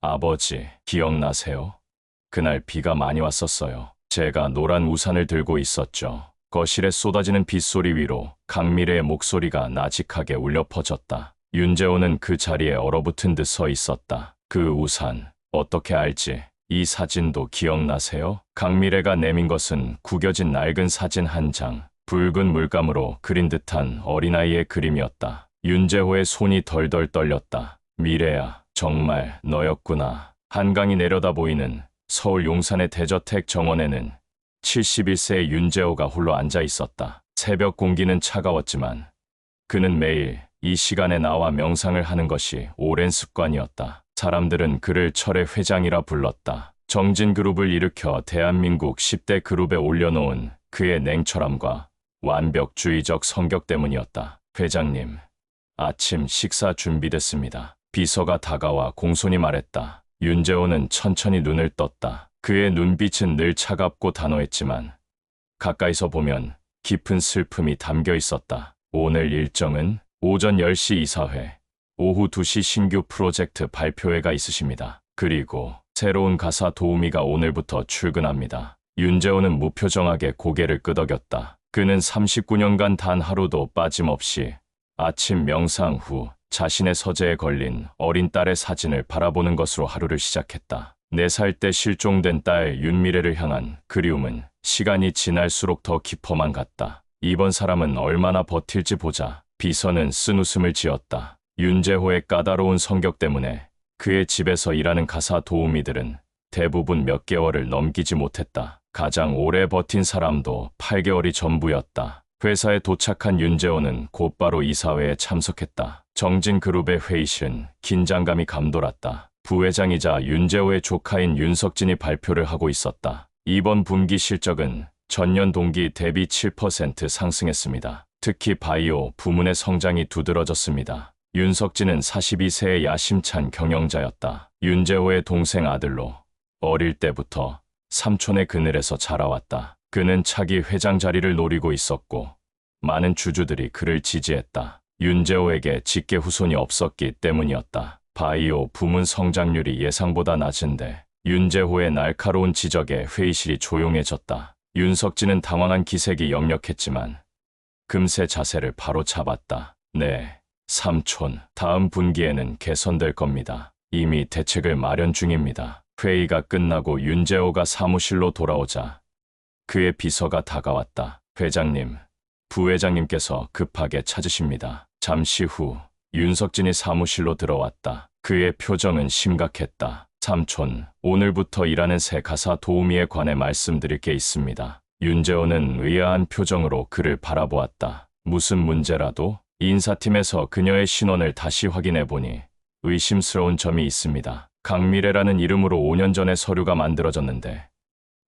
아버지, 기억나세요? 그날 비가 많이 왔었어요. 제가 노란 우산을 들고 있었죠. 거실에 쏟아지는 빗소리 위로 강미래의 목소리가 나직하게 울려 퍼졌다. 윤재호는 그 자리에 얼어붙은 듯 서 있었다. 그 우산, 어떻게 알지? 이 사진도 기억나세요? 강미래가 내민 것은 구겨진 낡은 사진 한 장, 붉은 물감으로 그린 듯한 어린아이의 그림이었다. 윤재호의 손이 덜덜 떨렸다. 미래야, 정말 너였구나. 한강이 내려다 보이는 서울 용산의 대저택 정원에는 71세의 윤재호가 홀로 앉아 있었다. 새벽 공기는 차가웠지만 그는 매일 이 시간에 나와 명상을 하는 것이 오랜 습관이었다. 사람들은 그를 철의 회장이라 불렀다. 정진그룹을 일으켜 대한민국 10대 그룹에 올려놓은 그의 냉철함과 완벽주의적 성격 때문이었다. 회장님, 아침 식사 준비됐습니다. 비서가 다가와 공손히 말했다. 윤재호는 천천히 눈을 떴다. 그의 눈빛은 늘 차갑고 단호했지만 가까이서 보면 깊은 슬픔이 담겨 있었다. 오늘 일정은 오전 10시 이사회, 오후 2시 신규 프로젝트 발표회가 있으십니다. 그리고 새로운 가사 도우미가 오늘부터 출근합니다. 윤재호는 무표정하게 고개를 끄덕였다. 그는 39년간 단 하루도 빠짐없이 아침 명상 후 자신의 서재에 걸린 어린 딸의 사진을 바라보는 것으로 하루를 시작했다. 4살 때 실종된 딸 윤미래를 향한 그리움은 시간이 지날수록 더 깊어만 갔다. 이번 사람은 얼마나 버틸지 보자. 비서는 쓴웃음을 지었다. 윤재호의 까다로운 성격 때문에 그의 집에서 일하는 가사 도우미들은 대부분 몇 개월을 넘기지 못했다. 가장 오래 버틴 사람도 8개월이 전부였다. 회사에 도착한 윤재호는 곧바로 이사회에 참석했다. 정진그룹의 회의실은 긴장감이 감돌았다. 부회장이자 윤재호의 조카인 윤석진이 발표를 하고 있었다. 이번 분기 실적은 전년 동기 대비 7% 상승했습니다. 특히 바이오 부문의 성장이 두드러졌습니다. 윤석진은 42세의 야심찬 경영자였다. 윤재호의 동생 아들로 어릴 때부터 삼촌의 그늘에서 자라왔다. 그는 차기 회장 자리를 노리고 있었고 많은 주주들이 그를 지지했다. 윤재호에게 직계 후손이 없었기 때문이었다. 바이오 부문 성장률이 예상보다 낮은데 윤재호의 날카로운 지적에 회의실이 조용해졌다. 윤석진은 당황한 기색이 역력했지만 금세 자세를 바로 잡았다. 네, 삼촌, 다음 분기에는 개선될 겁니다. 이미 대책을 마련 중입니다. 회의가 끝나고 윤재호가 사무실로 돌아오자 그의 비서가 다가왔다. 회장님, 부회장님께서 급하게 찾으십니다. 잠시 후 윤석진이 사무실로 들어왔다. 그의 표정은 심각했다. 삼촌, 오늘부터 일하는 새 가사 도우미에 관해 말씀드릴 게 있습니다. 윤재호는 의아한 표정으로 그를 바라보았다. 무슨 문제라도? 인사팀에서 그녀의 신원을 다시 확인해 보니 의심스러운 점이 있습니다. 강미래라는 이름으로 5년 전에 서류가 만들어졌는데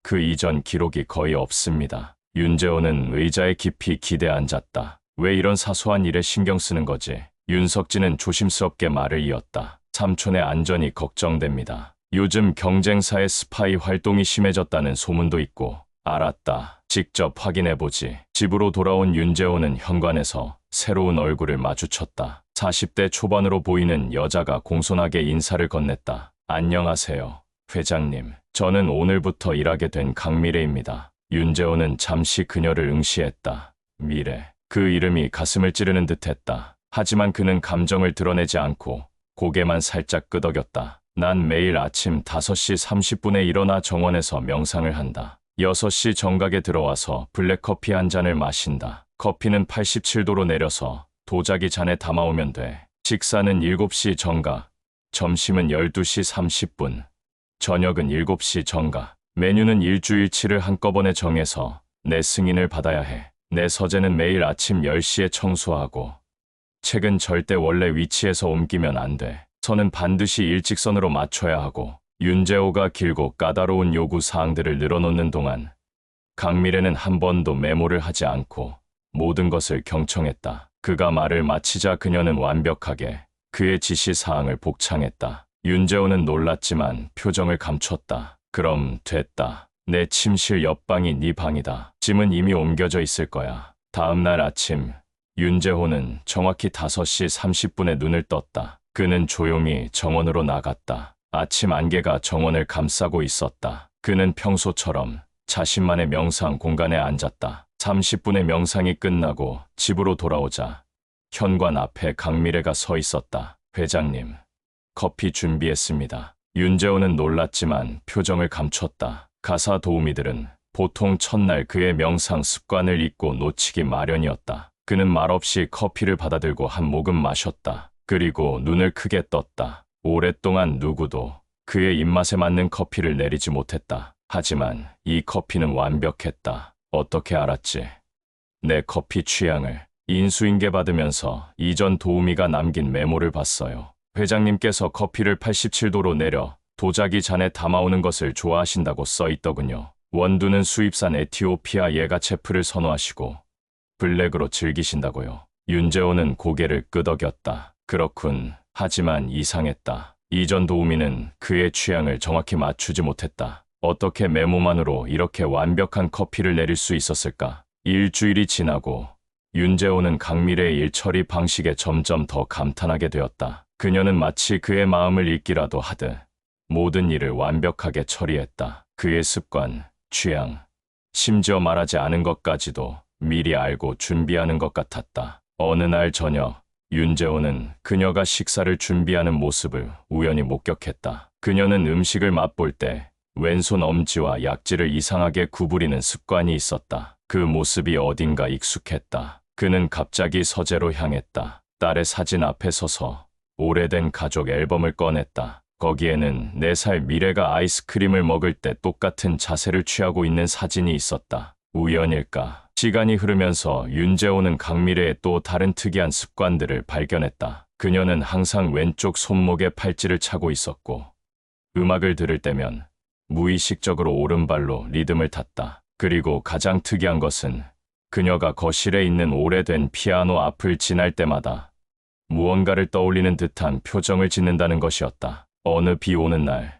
그 이전 기록이 거의 없습니다. 윤재호는 의자에 깊이 기대 앉았다. 왜 이런 사소한 일에 신경 쓰는 거지? 윤석진은 조심스럽게 말을 이었다. 삼촌의 안전이 걱정됩니다. 요즘 경쟁사의 스파이 활동이 심해졌다는 소문도 있고. 알았다. 직접 확인해보지. 집으로 돌아온 윤재호는 현관에서 새로운 얼굴을 마주쳤다. 40대 초반으로 보이는 여자가 공손하게 인사를 건넸다. 안녕하세요, 회장님. 저는 오늘부터 일하게 된 강미래입니다. 윤재호는 잠시 그녀를 응시했다. 미래. 그 이름이 가슴을 찌르는 듯했다. 하지만 그는 감정을 드러내지 않고 고개만 살짝 끄덕였다. 난 매일 아침 5시 30분에 일어나 정원에서 명상을 한다. 6시 정각에 들어와서 블랙커피 한 잔을 마신다. 커피는 87도로 내려서 도자기 잔에 담아오면 돼. 식사는 7시 정각, 점심은 12시 30분, 저녁은 7시 정각. 메뉴는 일주일치를 한꺼번에 정해서 내 승인을 받아야 해. 내 서재는 매일 아침 10시에 청소하고 책은 절대 원래 위치에서 옮기면 안 돼. 선은 반드시 일직선으로 맞춰야 하고 윤재호가 길고 까다로운 요구 사항들을 늘어놓는 동안 강미래는 한 번도 메모를 하지 않고 모든 것을 경청했다. 그가 말을 마치자 그녀는 완벽하게 그의 지시 사항을 복창했다. 윤재호는 놀랐지만 표정을 감췄다. 그럼 됐다. 내 침실 옆방이 네 방이다. 짐은 이미 옮겨져 있을 거야. 다음 날 아침 윤재호는 정확히 5시 30분에 눈을 떴다. 그는 조용히 정원으로 나갔다. 아침 안개가 정원을 감싸고 있었다. 그는 평소처럼 자신만의 명상 공간에 앉았다. 30분의 명상이 끝나고 집으로 돌아오자 현관 앞에 강미래가 서 있었다. 회장님, 커피 준비했습니다. 윤재호는 놀랐지만 표정을 감췄다. 가사 도우미들은 보통 첫날 그의 명상 습관을 잊고 놓치기 마련이었다. 그는 말없이 커피를 받아들고 한 모금 마셨다. 그리고 눈을 크게 떴다. 오랫동안 누구도 그의 입맛에 맞는 커피를 내리지 못했다. 하지만 이 커피는 완벽했다. 어떻게 알았지? 내 커피 취향을. 인수인계 받으면서 이전 도우미가 남긴 메모를 봤어요. 회장님께서 커피를 87도로 내려 도자기 잔에 담아오는 것을 좋아하신다고 써 있더군요. 원두는 수입산 에티오피아 예가체프를 선호하시고 블랙으로 즐기신다고요. 윤재호는 고개를 끄덕였다. 그렇군. 하지만 이상했다. 이전 도우미는 그의 취향을 정확히 맞추지 못했다. 어떻게 메모만으로 이렇게 완벽한 커피를 내릴 수 있었을까? 일주일이 지나고 윤재호는 강미래의 일 처리 방식에 점점 더 감탄하게 되었다. 그녀는 마치 그의 마음을 읽기라도 하듯 모든 일을 완벽하게 처리했다. 그의 습관, 취향, 심지어 말하지 않은 것까지도 미리 알고 준비하는 것 같았다. 어느 날 저녁, 윤재호는 그녀가 식사를 준비하는 모습을 우연히 목격했다. 그녀는 음식을 맛볼 때 왼손 엄지와 약지를 이상하게 구부리는 습관이 있었다. 그 모습이 어딘가 익숙했다. 그는 갑자기 서재로 향했다. 딸의 사진 앞에 서서 오래된 가족 앨범을 꺼냈다. 거기에는 4살 미래가 아이스크림을 먹을 때 똑같은 자세를 취하고 있는 사진이 있었다. 우연일까? 시간이 흐르면서 윤재호는 강미래의 또 다른 특이한 습관들을 발견했다. 그녀는 항상 왼쪽 손목에 팔찌를 차고 있었고 음악을 들을 때면 무의식적으로 오른발로 리듬을 탔다. 그리고 가장 특이한 것은 그녀가 거실에 있는 오래된 피아노 앞을 지날 때마다 무언가를 떠올리는 듯한 표정을 짓는다는 것이었다. 어느 비 오는 날,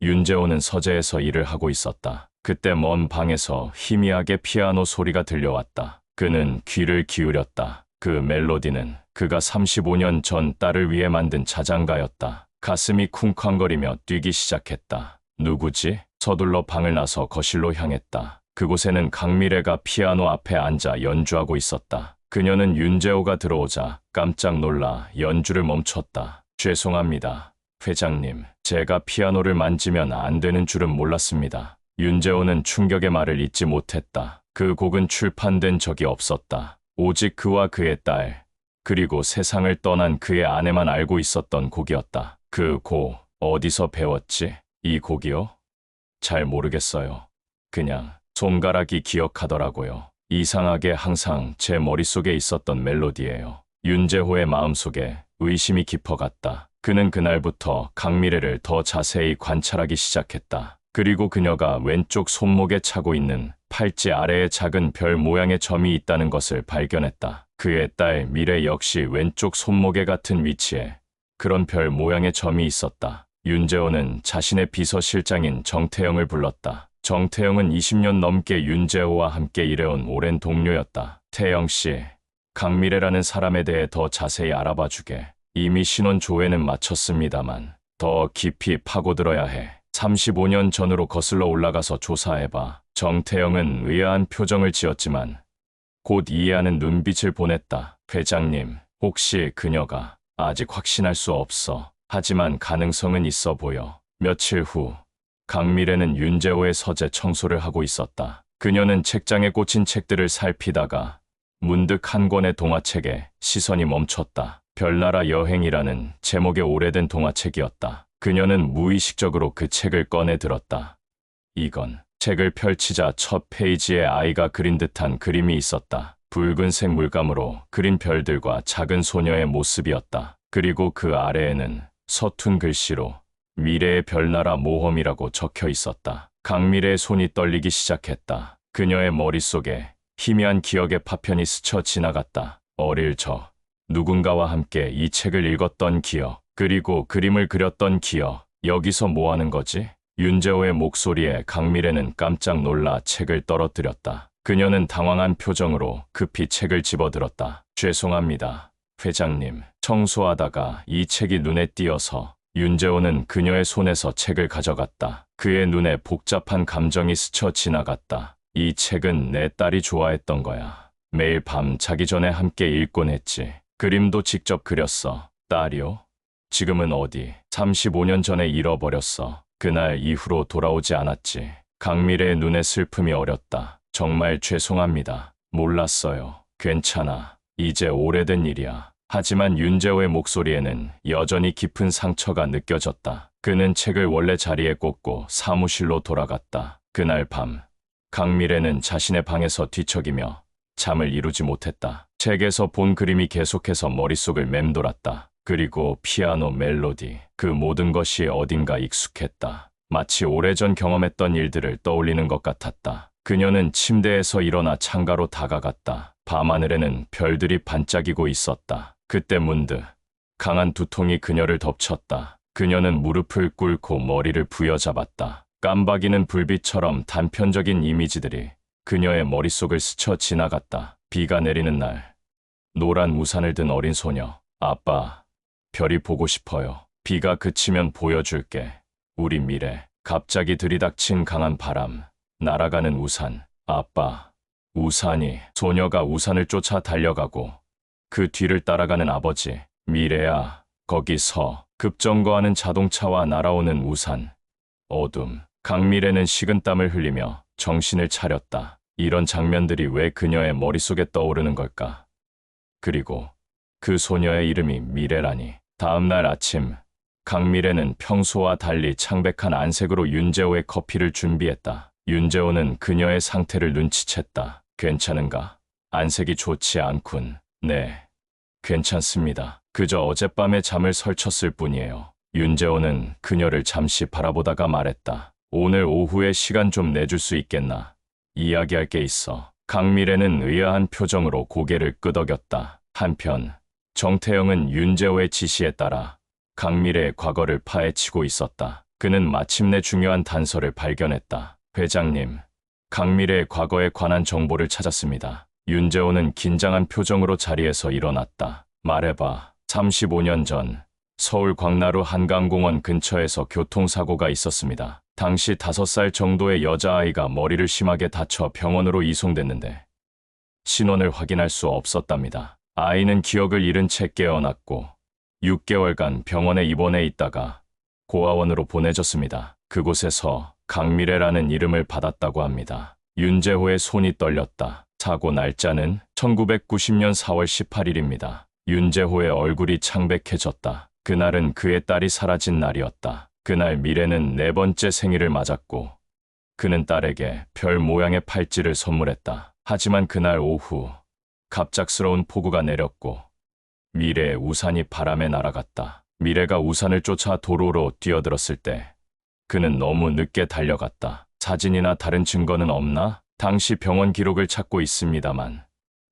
윤재호는 서재에서 일을 하고 있었다. 그때 먼 방에서 희미하게 피아노 소리가 들려왔다. 그는 귀를 기울였다. 그 멜로디는 그가 35년 전 딸을 위해 만든 자장가였다. 가슴이 쿵쾅거리며 뛰기 시작했다. 누구지? 서둘러 방을 나서 거실로 향했다. 그곳에는 강미래가 피아노 앞에 앉아 연주하고 있었다. 그녀는 윤재호가 들어오자 깜짝 놀라 연주를 멈췄다. 죄송합니다, 회장님. 제가 피아노를 만지면 안 되는 줄은 몰랐습니다. 윤재호는 충격의 말을 잊지 못했다. 그 곡은 출판된 적이 없었다. 오직 그와 그의 딸, 그리고 세상을 떠난 그의 아내만 알고 있었던 곡이었다. 그 곡, 어디서 배웠지? 이 곡이요? 잘 모르겠어요. 그냥 손가락이 기억하더라고요. 이상하게 항상 제 머릿속에 있었던 멜로디예요. 윤재호의 마음속에 의심이 깊어갔다. 그는 그날부터 강미래를 더 자세히 관찰하기 시작했다. 그리고 그녀가 왼쪽 손목에 차고 있는 팔찌 아래에 작은 별 모양의 점이 있다는 것을 발견했다. 그의 딸 미래 역시 왼쪽 손목에 같은 위치에 그런 별 모양의 점이 있었다. 윤재호는 자신의 비서실장인 정태영을 불렀다. 정태영은 20년 넘게 윤재호와 함께 일해온 오랜 동료였다. 태영 씨, 강미래라는 사람에 대해 더 자세히 알아봐 주게. 이미 신원 조회는 마쳤습니다만 더 깊이 파고들어야 해. 35년 전으로 거슬러 올라가서 조사해봐. 정태영은 의아한 표정을 지었지만 곧 이해하는 눈빛을 보냈다. 회장님, 혹시 그녀가 아직 확신할 수 없어. 하지만 가능성은 있어 보여. 며칠 후 강미래는 윤재호의 서재 청소를 하고 있었다. 그녀는 책장에 꽂힌 책들을 살피다가 문득 한 권의 동화책에 시선이 멈췄다. 별나라 여행이라는 제목의 오래된 동화책이었다. 그녀는 무의식적으로 그 책을 꺼내 들었다. 이건 책을 펼치자 첫 페이지에 아이가 그린 듯한 그림이 있었다. 붉은색 물감으로 그린 별들과 작은 소녀의 모습이었다. 그리고 그 아래에는 서툰 글씨로 미래의 별나라 모험이라고 적혀 있었다. 강미래의 손이 떨리기 시작했다. 그녀의 머릿속에 희미한 기억의 파편이 스쳐 지나갔다. 어릴 적 누군가와 함께 이 책을 읽었던 기억, 그리고 그림을 그렸던 기억. 여기서 뭐 하는 거지? 윤재호의 목소리에 강미래는 깜짝 놀라 책을 떨어뜨렸다. 그녀는 당황한 표정으로 급히 책을 집어들었다. 죄송합니다, 회장님. 청소하다가 이 책이 눈에 띄어서. 윤재호는 그녀의 손에서 책을 가져갔다. 그의 눈에 복잡한 감정이 스쳐 지나갔다. 이 책은 내 딸이 좋아했던 거야. 매일 밤 자기 전에 함께 읽곤 했지. 그림도 직접 그렸어. 딸이요? 지금은 어디? 35년 전에 잃어버렸어. 그날 이후로 돌아오지 않았지. 강미래의 눈에 슬픔이 어렸다. 정말 죄송합니다. 몰랐어요. 괜찮아. 이제 오래된 일이야. 하지만 윤재호의 목소리에는 여전히 깊은 상처가 느껴졌다. 그는 책을 원래 자리에 꽂고 사무실로 돌아갔다. 그날 밤, 강미래는 자신의 방에서 뒤척이며 잠을 이루지 못했다. 책에서 본 그림이 계속해서 머릿속을 맴돌았다. 그리고 피아노 멜로디, 그 모든 것이 어딘가 익숙했다. 마치 오래전 경험했던 일들을 떠올리는 것 같았다. 그녀는 침대에서 일어나 창가로 다가갔다. 밤하늘에는 별들이 반짝이고 있었다. 그때 문득 강한 두통이 그녀를 덮쳤다. 그녀는 무릎을 꿇고 머리를 부여잡았다. 깜박이는 불빛처럼 단편적인 이미지들이 그녀의 머릿속을 스쳐 지나갔다. 비가 내리는 날, 노란 우산을 든 어린 소녀. 아빠, 별이 보고 싶어요. 비가 그치면 보여줄게. 우리 미래. 갑자기 들이닥친 강한 바람, 날아가는 우산. 아빠, 우산이. 소녀가 우산을 쫓아 달려가고 그 뒤를 따라가는 아버지. 미래야, 거기 서. 급정거하는 자동차와 날아오는 우산. 어둠. 강미래는 식은땀을 흘리며 정신을 차렸다. 이런 장면들이 왜 그녀의 머릿속에 떠오르는 걸까? 그리고 그 소녀의 이름이 미래라니. 다음 날 아침, 강미래는 평소와 달리 창백한 안색으로 윤재호의 커피를 준비했다. 윤재호는 그녀의 상태를 눈치챘다. 괜찮은가? 안색이 좋지 않군. 네, 괜찮습니다. 그저 어젯밤에 잠을 설쳤을 뿐이에요. 윤재호는 그녀를 잠시 바라보다가 말했다. 오늘 오후에 시간 좀 내줄 수 있겠나? 이야기할 게 있어. 강미래는 의아한 표정으로 고개를 끄덕였다. 한편 정태영은 윤재호의 지시에 따라 강미래의 과거를 파헤치고 있었다. 그는 마침내 중요한 단서를 발견했다. 회장님, 강미래의 과거에 관한 정보를 찾았습니다. 윤재호는 긴장한 표정으로 자리에서 일어났다. 말해봐. 35년 전 서울 광나루 한강공원 근처에서 교통사고가 있었습니다. 당시 5살 정도의 여자아이가 머리를 심하게 다쳐 병원으로 이송됐는데 신원을 확인할 수 없었답니다. 아이는 기억을 잃은 채 깨어났고 6개월간 병원에 입원해 있다가 고아원으로 보내졌습니다. 그곳에서 강미래라는 이름을 받았다고 합니다. 윤재호의 손이 떨렸다. 사고 날짜는 1990년 4월 18일입니다. 윤재호의 얼굴이 창백해졌다. 그날은 그의 딸이 사라진 날이었다. 그날 미래는 4번째 생일을 맞았고 그는 딸에게 별 모양의 팔찌를 선물했다. 하지만 그날 오후 갑작스러운 폭우가 내렸고 미래의 우산이 바람에 날아갔다. 미래가 우산을 쫓아 도로로 뛰어들었을 때 그는 너무 늦게 달려갔다. 사진이나 다른 증거는 없나? 당시 병원 기록을 찾고 있습니다만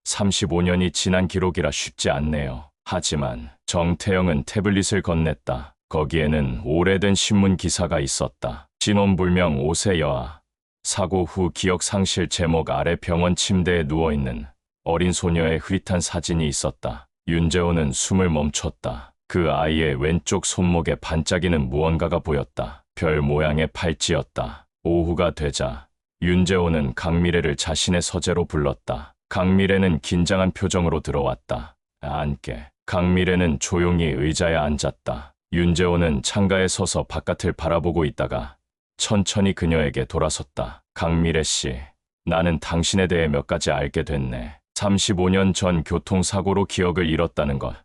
35년이 지난 기록이라 쉽지 않네요. 하지만 정태영은 태블릿을 건넸다. 거기에는 오래된 신문 기사가 있었다. 신원불명 5세 여아. 사고 후 기억 상실 제목 아래 병원 침대에 누워있는 어린 소녀의 흐릿한 사진이 있었다. 윤재호는 숨을 멈췄다. 그 아이의 왼쪽 손목에 반짝이는 무언가가 보였다. 별 모양의 팔찌였다. 오후가 되자 윤재호는 강미래를 자신의 서재로 불렀다. 강미래는 긴장한 표정으로 들어왔다. 앉게. 강미래는 조용히 의자에 앉았다. 윤재호는 창가에 서서 바깥을 바라보고 있다가 천천히 그녀에게 돌아섰다. 강미래 씨, 나는 당신에 대해 몇 가지 알게 됐네. 35년 전 교통사고로 기억을 잃었다는 것,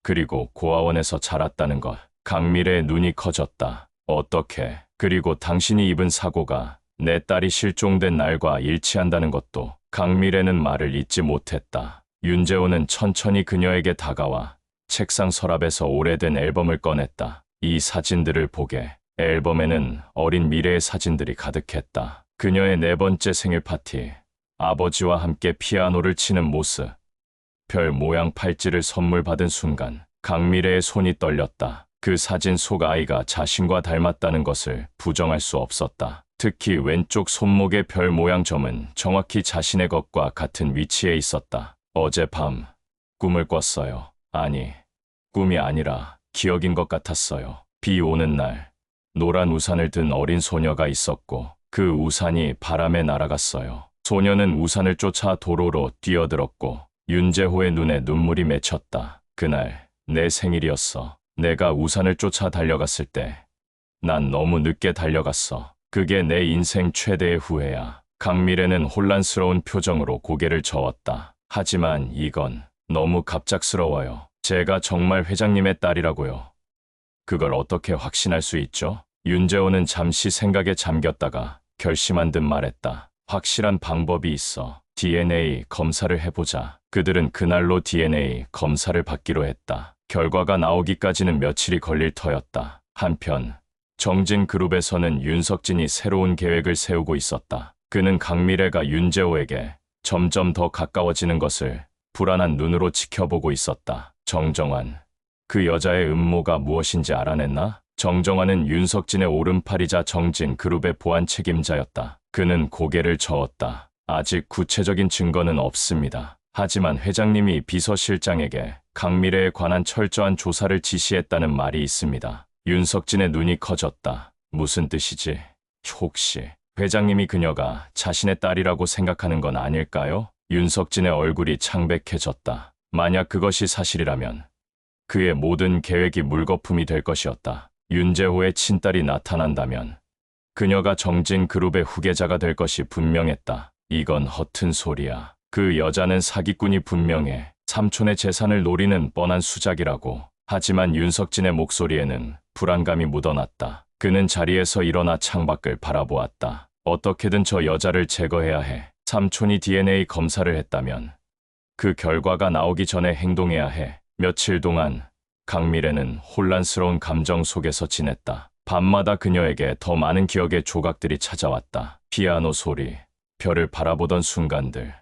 그리고 고아원에서 자랐다는 것. 강미래의 눈이 커졌다. 어떻게? 그리고 당신이 입은 사고가 내 딸이 실종된 날과 일치한다는 것도. 강미래는 말을 잇지 못했다. 윤재호는 천천히 그녀에게 다가와 책상 서랍에서 오래된 앨범을 꺼냈다. 이 사진들을 보게. 앨범에는 어린 미래의 사진들이 가득했다. 그녀의 4번째 생일 파티, 아버지와 함께 피아노를 치는 모습, 별 모양 팔찌를 선물 받은 순간 강미래의 손이 떨렸다. 그 사진 속 아이가 자신과 닮았다는 것을 부정할 수 없었다. 특히 왼쪽 손목의 별 모양 점은 정확히 자신의 것과 같은 위치에 있었다. 어젯밤 꿈을 꿨어요. 아니, 꿈이 아니라 기억인 것 같았어요. 비 오는 날, 노란 우산을 든 어린 소녀가 있었고 그 우산이 바람에 날아갔어요. 소녀는 우산을 쫓아 도로로 뛰어들었고 윤재호의 눈에 눈물이 맺혔다. 그날 내 생일이었어. 내가 우산을 쫓아 달려갔을 때 난 너무 늦게 달려갔어. 그게 내 인생 최대의 후회야. 강미래는 혼란스러운 표정으로 고개를 저었다. 하지만 이건 너무 갑작스러워요. 제가 정말 회장님의 딸이라고요. 그걸 어떻게 확신할 수 있죠? 윤재호는 잠시 생각에 잠겼다가 결심한 듯 말했다. 확실한 방법이 있어. DNA 검사를 해보자. 그들은 그날로 DNA 검사를 받기로 했다. 결과가 나오기까지는 며칠이 걸릴 터였다. 한편 정진 그룹에서는 윤석진이 새로운 계획을 세우고 있었다. 그는 강미래가 윤재호에게 점점 더 가까워지는 것을 불안한 눈으로 지켜보고 있었다. 정정환, 그 여자의 음모가 무엇인지 알아냈나? 정정환은 윤석진의 오른팔이자 정진 그룹의 보안 책임자였다. 그는 고개를 저었다. 아직 구체적인 증거는 없습니다. 하지만 회장님이 비서실장에게 강미래에 관한 철저한 조사를 지시했다는 말이 있습니다. 윤석진의 눈이 커졌다. 무슨 뜻이지? 혹시 회장님이 그녀가 자신의 딸이라고 생각하는 건 아닐까요? 윤석진의 얼굴이 창백해졌다. 만약 그것이 사실이라면 그의 모든 계획이 물거품이 될 것이었다. 윤재호의 친딸이 나타난다면 그녀가 정진 그룹의 후계자가 될 것이 분명했다. 이건 허튼 소리야. 그 여자는 사기꾼이 분명해. 삼촌의 재산을 노리는 뻔한 수작이라고. 하지만 윤석진의 목소리에는 불안감이 묻어났다. 그는 자리에서 일어나 창밖을 바라보았다. 어떻게든 저 여자를 제거해야 해. 삼촌이 DNA 검사를 했다면 그 결과가 나오기 전에 행동해야 해. 며칠 동안 강미래는 혼란스러운 감정 속에서 지냈다. 밤마다 그녀에게 더 많은 기억의 조각들이 찾아왔다. 피아노 소리, 별을 바라보던 순간들,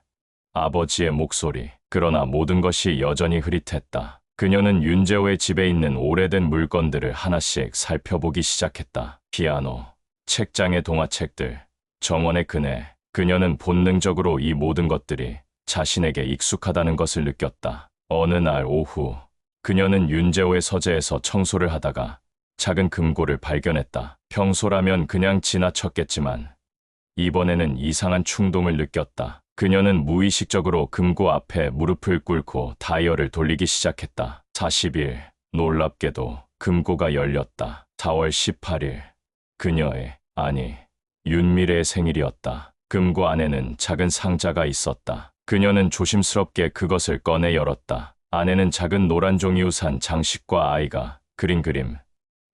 아버지의 목소리. 그러나 모든 것이 여전히 흐릿했다. 그녀는 윤재호의 집에 있는 오래된 물건들을 하나씩 살펴보기 시작했다. 피아노, 책장의 동화책들, 정원의 그네. 그녀는 본능적으로 이 모든 것들이 자신에게 익숙하다는 것을 느꼈다. 어느 날 오후, 그녀는 윤재호의 서재에서 청소를 하다가 작은 금고를 발견했다. 평소라면 그냥 지나쳤겠지만 이번에는 이상한 충동을 느꼈다. 그녀는 무의식적으로 금고 앞에 무릎을 꿇고 다이얼을 돌리기 시작했다. 40일, 놀랍게도 금고가 열렸다. 4월 18일, 그녀의, 아니, 윤미래의 생일이었다. 금고 안에는 작은 상자가 있었다. 그녀는 조심스럽게 그것을 꺼내 열었다. 안에는 작은 노란 종이 우산 장식과 아이가 그린 그림,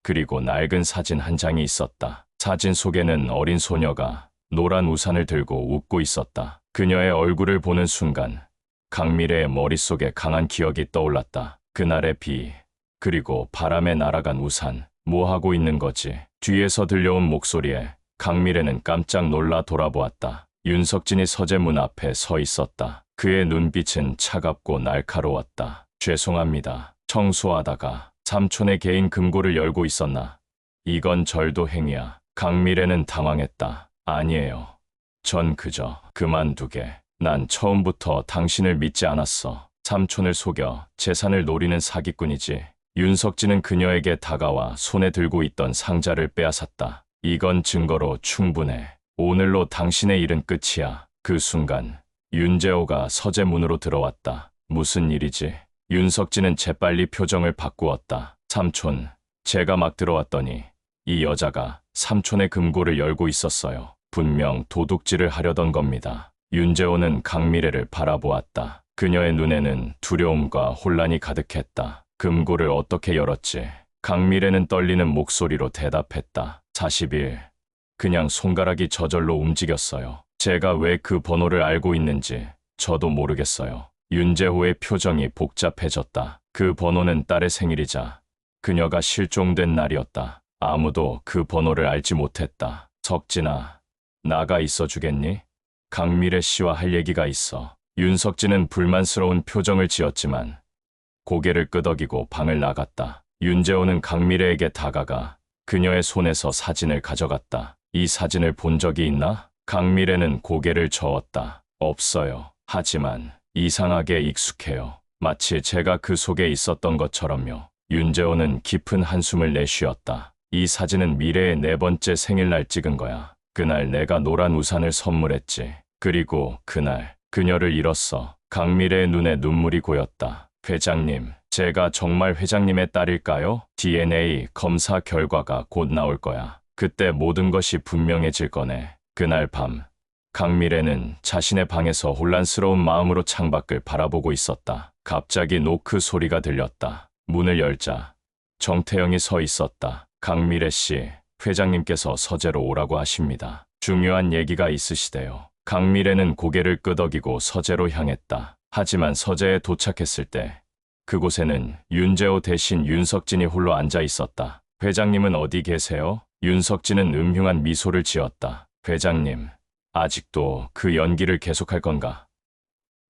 그리고 낡은 사진 한 장이 있었다. 사진 속에는 어린 소녀가 노란 우산을 들고 웃고 있었다. 그녀의 얼굴을 보는 순간 강미래의 머릿속에 강한 기억이 떠올랐다. 그날의 비, 그리고 바람에 날아간 우산. 뭐 하고 있는 거지? 뒤에서 들려온 목소리에 강미래는 깜짝 놀라 돌아보았다. 윤석진이 서재 문 앞에 서 있었다. 그의 눈빛은 차갑고 날카로웠다. 죄송합니다. 청소하다가 삼촌의 개인 금고를 열고 있었나? 이건 절도 행위야. 강미래는 당황했다. 아니에요. 전 그저 그만두게. 난 처음부터 당신을 믿지 않았어. 삼촌을 속여 재산을 노리는 사기꾼이지. 윤석진은 그녀에게 다가와 손에 들고 있던 상자를 빼앗았다. 이건 증거로 충분해. 오늘로 당신의 일은 끝이야. 그 순간 윤재호가 서재 문으로 들어왔다. 무슨 일이지? 윤석진은 재빨리 표정을 바꾸었다. 삼촌, 제가 막 들어왔더니 이 여자가 삼촌의 금고를 열고 있었어요. 분명 도둑질을 하려던 겁니다. 윤재호는 강미래를 바라보았다. 그녀의 눈에는 두려움과 혼란이 가득했다. 금고를 어떻게 열었지? 강미래는 떨리는 목소리로 대답했다. 40일. 그냥 손가락이 저절로 움직였어요. 제가 왜 그 번호를 알고 있는지 저도 모르겠어요. 윤재호의 표정이 복잡해졌다. 그 번호는 딸의 생일이자 그녀가 실종된 날이었다. 아무도 그 번호를 알지 못했다. 석진아, 나가 있어 주겠니? 강미래 씨와 할 얘기가 있어. 윤석진은 불만스러운 표정을 지었지만 고개를 끄덕이고 방을 나갔다. 윤재호는 강미래에게 다가가 그녀의 손에서 사진을 가져갔다. 이 사진을 본 적이 있나? 강미래는 고개를 저었다. 없어요. 하지만 이상하게 익숙해요. 마치 제가 그 속에 있었던 것처럼요. 윤재호는 깊은 한숨을 내쉬었다. 이 사진은 미래의 네 번째 생일날 찍은 거야. 그날 내가 노란 우산을 선물했지. 그리고 그날 그녀를 잃었어. 강미래의 눈에 눈물이 고였다. 회장님, 제가 정말 회장님의 딸일까요? DNA 검사 결과가 곧 나올 거야. 그때 모든 것이 분명해질 거네. 그날 밤 강미래는 자신의 방에서 혼란스러운 마음으로 창밖을 바라보고 있었다. 갑자기 노크 소리가 들렸다. 문을 열자 정태영이 서 있었다. 강미래 씨, 회장님께서 서재로 오라고 하십니다. 중요한 얘기가 있으시대요. 강미래는 고개를 끄덕이고 서재로 향했다. 하지만 서재에 도착했을 때 그곳에는 윤재호 대신 윤석진이 홀로 앉아 있었다. 회장님은 어디 계세요? 윤석진은 음흉한 미소를 지었다. 회장님, 아직도 그 연기를 계속할 건가?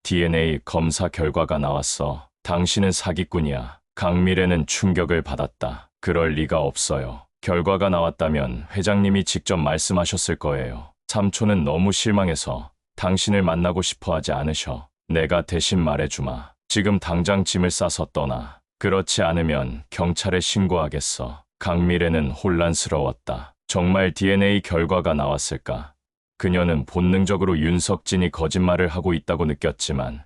DNA 검사 결과가 나왔어. 당신은 사기꾼이야. 강미래는 충격을 받았다. 그럴 리가 없어요. 결과가 나왔다면 회장님이 직접 말씀하셨을 거예요. 삼촌은 너무 실망해서 당신을 만나고 싶어 하지 않으셔. 내가 대신 말해주마. 지금 당장 짐을 싸서 떠나. 그렇지 않으면 경찰에 신고하겠어. 강미래는 혼란스러웠다. 정말 DNA 결과가 나왔을까? 그녀는 본능적으로 윤석진이 거짓말을 하고 있다고 느꼈지만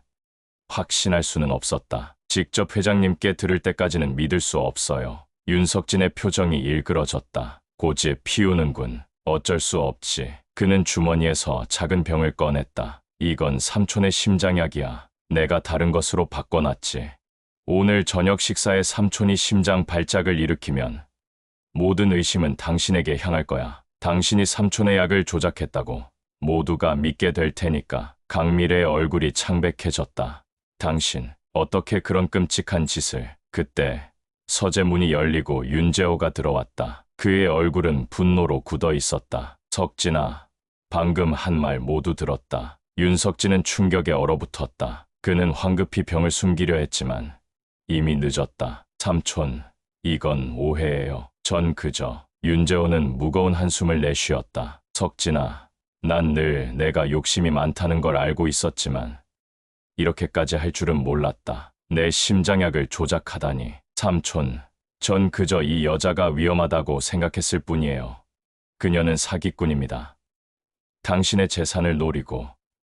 확신할 수는 없었다. 직접 회장님께 들을 때까지는 믿을 수 없어요. 윤석진의 표정이 일그러졌다. 고집 피우는군. 어쩔 수 없지. 그는 주머니에서 작은 병을 꺼냈다. 이건 삼촌의 심장약이야. 내가 다른 것으로 바꿔놨지. 오늘 저녁 식사에 삼촌이 심장 발작을 일으키면 모든 의심은 당신에게 향할 거야. 당신이 삼촌의 약을 조작했다고 모두가 믿게 될 테니까. 강미래의 얼굴이 창백해졌다. 당신, 어떻게 그런 끔찍한 짓을. 그때 서재 문이 열리고 윤재호가 들어왔다. 그의 얼굴은 분노로 굳어 있었다. 석진아, 방금 한 말 모두 들었다. 윤석진은 충격에 얼어붙었다. 그는 황급히 병을 숨기려 했지만 이미 늦었다. 삼촌, 이건 오해예요. 전 그저. 윤재호는 무거운 한숨을 내쉬었다. 석진아, 난 늘 내가 욕심이 많다는 걸 알고 있었지만 이렇게까지 할 줄은 몰랐다. 내 심장약을 조작하다니. 삼촌, 전 그저 이 여자가 위험하다고 생각했을 뿐이에요. 그녀는 사기꾼입니다. 당신의 재산을 노리고.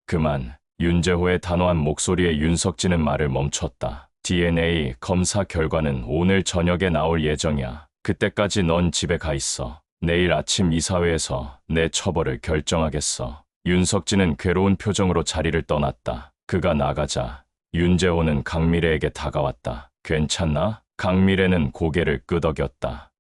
그만. 윤재호의 단호한 목소리에 윤석진은 말을 멈췄다. DNA 검사 결과는 오늘 저녁에 나올 예정이야. 그때까지 넌 집에 가 있어. 내일 아침 이사회에서 내 처벌을 결정하겠어. 윤석진은 괴로운 표정으로 자리를 떠났다. 그가 나가자 윤재호는 강미래에게 다가왔다. 괜찮나? 강미래는 고개를 끄덕였다.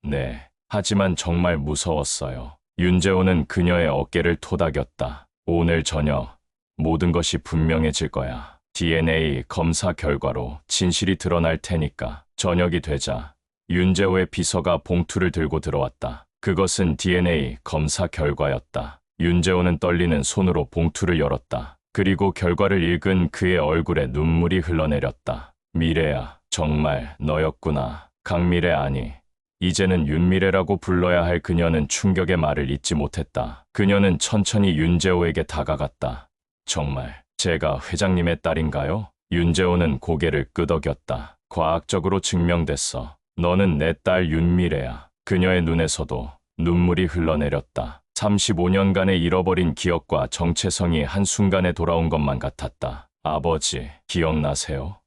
네, 하지만 정말 무서웠어요. 윤재호는 그녀의 어깨를 토닥였다. 오늘 저녁 모든 것이 분명해질 거야. DNA 검사 결과로 진실이 드러날 테니까. 저녁이 되자 윤재호의 비서가 봉투를 들고 들어왔다. 그것은 DNA 검사 결과였다. 윤재호는 떨리는 손으로 봉투를 열었다. 그리고 결과를 읽은 그의 얼굴에 눈물이 흘러내렸다. 미래야, 정말 너였구나. 강미래 아니, 이제는 윤미래라고 불러야 할 그녀는 충격의 말을 잇지 못했다. 그녀는 천천히 윤재호에게 다가갔다. 정말 제가 회장님의 딸인가요? 윤재호는 고개를 끄덕였다. 과학적으로 증명됐어. 너는 내 딸 윤미래야. 그녀의 눈에서도 눈물이 흘러내렸다. 35년간의 잃어버린 기억과 정체성이 한순간에 돌아온 것만 같았다. 아버지, 기억나세요?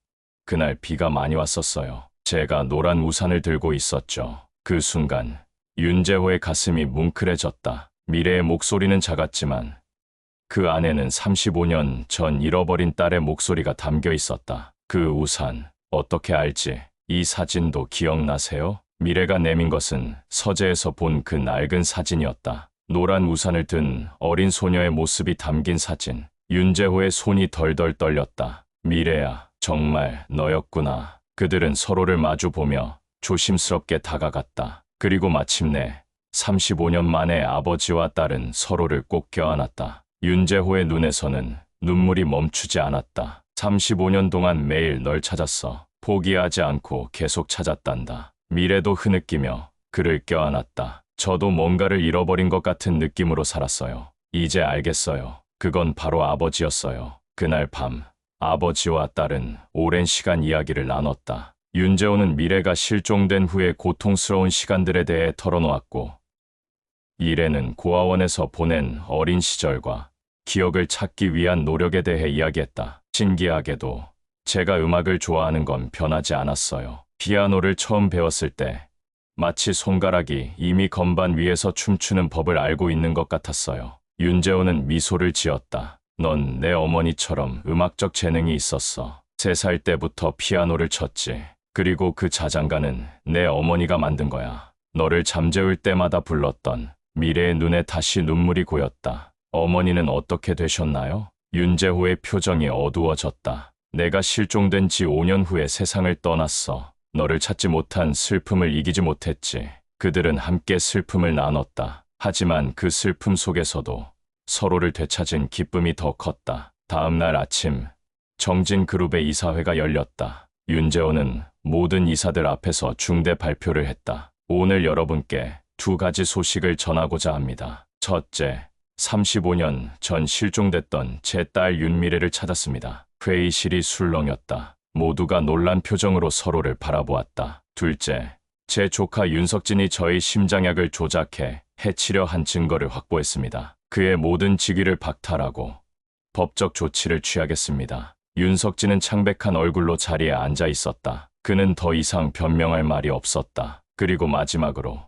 그날 비가 많이 왔었어요. 제가 노란 우산을 들고 있었죠. 그 순간 윤재호의 가슴이 뭉클해졌다. 미래의 목소리는 작았지만 그 안에는 35년 전 잃어버린 딸의 목소리가 담겨 있었다. 그 우산, 어떻게 알지? 이 사진도 기억나세요? 미래가 내민 것은 서재에서 본 그 낡은 사진이었다. 노란 우산을 든 어린 소녀의 모습이 담긴 사진. 윤재호의 손이 덜덜 떨렸다. 미래야, 정말 너였구나. 그들은 서로를 마주보며 조심스럽게 다가갔다. 그리고 마침내 35년 만에 아버지와 딸은 서로를 꼭 껴안았다. 윤재호의 눈에서는 눈물이 멈추지 않았다. 35년 동안 매일 널 찾았어. 포기하지 않고 계속 찾았단다. 미래도 흐느끼며 그를 껴안았다. 저도 뭔가를 잃어버린 것 같은 느낌으로 살았어요. 이제 알겠어요. 그건 바로 아버지였어요. 그날 밤 아버지와 딸은 오랜 시간 이야기를 나눴다. 윤재호는 미래가 실종된 후의 고통스러운 시간들에 대해 털어놓았고, 이래는 고아원에서 보낸 어린 시절과 기억을 찾기 위한 노력에 대해 이야기했다. 신기하게도 제가 음악을 좋아하는 건 변하지 않았어요. 피아노를 처음 배웠을 때 마치 손가락이 이미 건반 위에서 춤추는 법을 알고 있는 것 같았어요. 윤재호는 미소를 지었다. 넌 내 어머니처럼 음악적 재능이 있었어. 3살 때부터 피아노를 쳤지. 그리고 그 자장가는 내 어머니가 만든 거야. 너를 잠재울 때마다 불렀던 미래의 눈에 다시 눈물이 고였다. 어머니는 어떻게 되셨나요? 윤재호의 표정이 어두워졌다. 내가 실종된 지 5년 후에 세상을 떠났어. 너를 찾지 못한 슬픔을 이기지 못했지. 그들은 함께 슬픔을 나눴다. 하지만 그 슬픔 속에서도 서로를 되찾은 기쁨이 더 컸다. 다음 날 아침, 정진그룹의 이사회가 열렸다. 윤재호는 모든 이사들 앞에서 중대 발표를 했다. 오늘 여러분께 2가지 소식을 전하고자 합니다. 첫째, 35년 전 실종됐던 제 딸 윤미래를 찾았습니다. 회의실이 술렁였다. 모두가 놀란 표정으로 서로를 바라보았다. 둘째, 제 조카 윤석진이 저의 심장약을 조작해 해치려 한 증거를 확보했습니다. 그의 모든 직위를 박탈하고 법적 조치를 취하겠습니다. 윤석진은 창백한 얼굴로 자리에 앉아 있었다. 그는 더 이상 변명할 말이 없었다. 그리고 마지막으로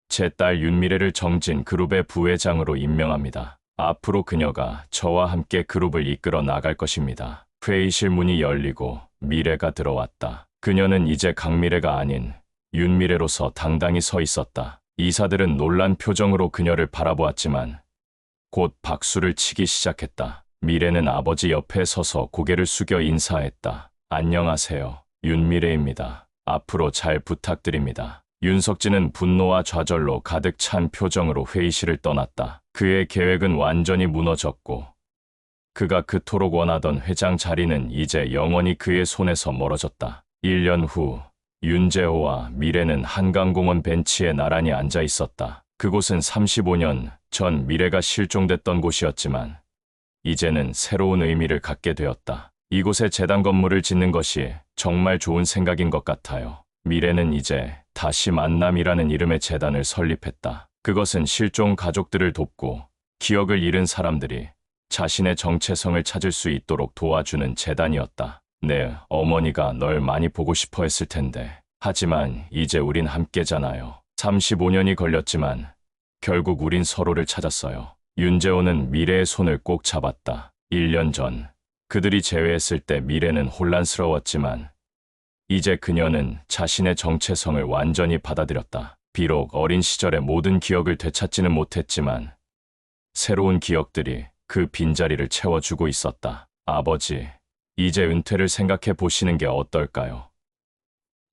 제 딸 윤미래를 정진그룹의 부회장으로 임명합니다. 앞으로 그녀가 저와 함께 그룹을 이끌어 나갈 것입니다. 회의실 문이 열리고 미래가 들어왔다. 그녀는 이제 강미래가 아닌 윤미래로서 당당히 서 있었다. 이사들은 놀란 표정으로 그녀를 바라보았지만 곧 박수를 치기 시작했다. 미래는 아버지 옆에 서서 고개를 숙여 인사했다. 안녕하세요. 윤미래입니다. 앞으로 잘 부탁드립니다. 윤석진은 분노와 좌절로 가득 찬 표정으로 회의실을 떠났다. 그의 계획은 완전히 무너졌고 그가 그토록 원하던 회장 자리는 이제 영원히 그의 손에서 멀어졌다. 1년 후 윤재호와 미래는 한강공원 벤치에 나란히 앉아 있었다. 그곳은 35년 전 미래가 실종됐던 곳이었지만 이제는 새로운 의미를 갖게 되었다. 이곳에 재단 건물을 짓는 것이 정말 좋은 생각인 것 같아요. 미래는 이제 다시 만남이라는 이름의 재단을 설립했다. 그것은 실종 가족들을 돕고 기억을 잃은 사람들이 자신의 정체성을 찾을 수 있도록 도와주는 재단이었다. 내 어머니가 널 많이 보고 싶어 했을 텐데. 하지만 이제 우린 함께잖아요. 35년이 걸렸지만 결국 우린 서로를 찾았어요. 윤재호는 미래의 손을 꼭 잡았다. 1년 전 그들이 재회했을 때 미래는 혼란스러웠지만 이제 그녀는 자신의 정체성을 완전히 받아들였다. 비록 어린 시절의 모든 기억을 되찾지는 못했지만 새로운 기억들이 그 빈자리를 채워주고 있었다. 아버지, 이제 은퇴를 생각해 보시는 게 어떨까요?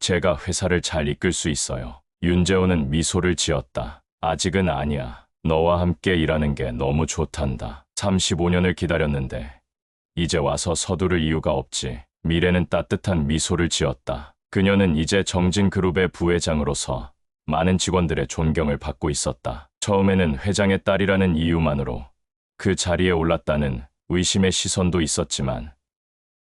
제가 회사를 잘 이끌 수 있어요. 윤재호는 미소를 지었다. 아직은 아니야. 너와 함께 일하는 게 너무 좋단다. 35년을 기다렸는데 이제 와서 서두를 이유가 없지. 미래는 따뜻한 미소를 지었다. 그녀는 이제 정진그룹의 부회장으로서 많은 직원들의 존경을 받고 있었다. 처음에는 회장의 딸이라는 이유만으로 그 자리에 올랐다는 의심의 시선도 있었지만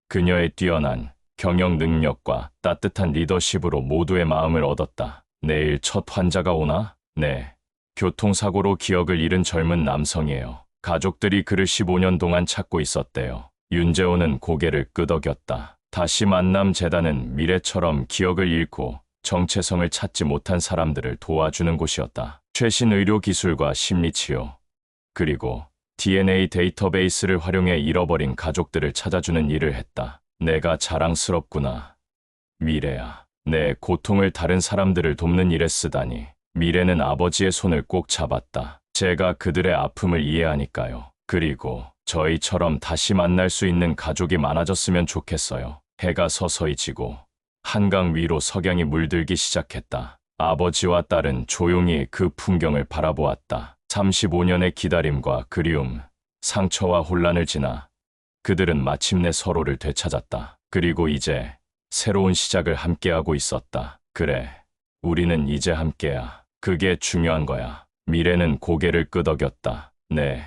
그녀의 뛰어난 경영 능력과 따뜻한 리더십으로 모두의 마음을 얻었다. 내일 첫 환자가 오나? 네. 교통사고로 기억을 잃은 젊은 남성이에요. 가족들이 그를 15년 동안 찾고 있었대요. 윤재호는 고개를 끄덕였다. 다시 만남 재단은 미래처럼 기억을 잃고 정체성을 찾지 못한 사람들을 도와주는 곳이었다. 최신 의료 기술과 심리치료, 그리고 DNA 데이터베이스를 활용해 잃어버린 가족들을 찾아주는 일을 했다. 내가 자랑스럽구나. 미래야. 내 고통을 다른 사람들을 돕는 일에 쓰다니. 미래는 아버지의 손을 꼭 잡았다. 제가 그들의 아픔을 이해하니까요. 그리고 저희처럼 다시 만날 수 있는 가족이 많아졌으면 좋겠어요. 해가 서서히 지고 한강 위로 석양이 물들기 시작했다. 아버지와 딸은 조용히 그 풍경을 바라보았다. 35년의 기다림과 그리움, 상처와 혼란을 지나 그들은 마침내 서로를 되찾았다. 그리고 이제 새로운 시작을 함께하고 있었다. 그래, 우리는 이제 함께야. 그게 중요한 거야. 미래는 고개를 끄덕였다. 네,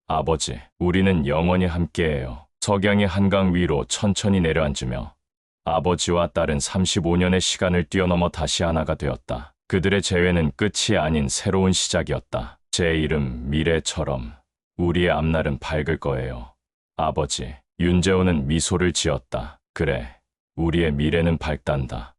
아버지, 우리는 영원히 함께해요. 석양이 한강 위로 천천히 내려앉으며 아버지와 딸은 35년의 시간을 뛰어넘어 다시 하나가 되었다. 그들의 재회는 끝이 아닌 새로운 시작이었다. 제 이름 미래처럼 우리의 앞날은 밝을 거예요. 아버지, 윤재호는 미소를 지었다. 그래, 우리의 미래는 밝단다.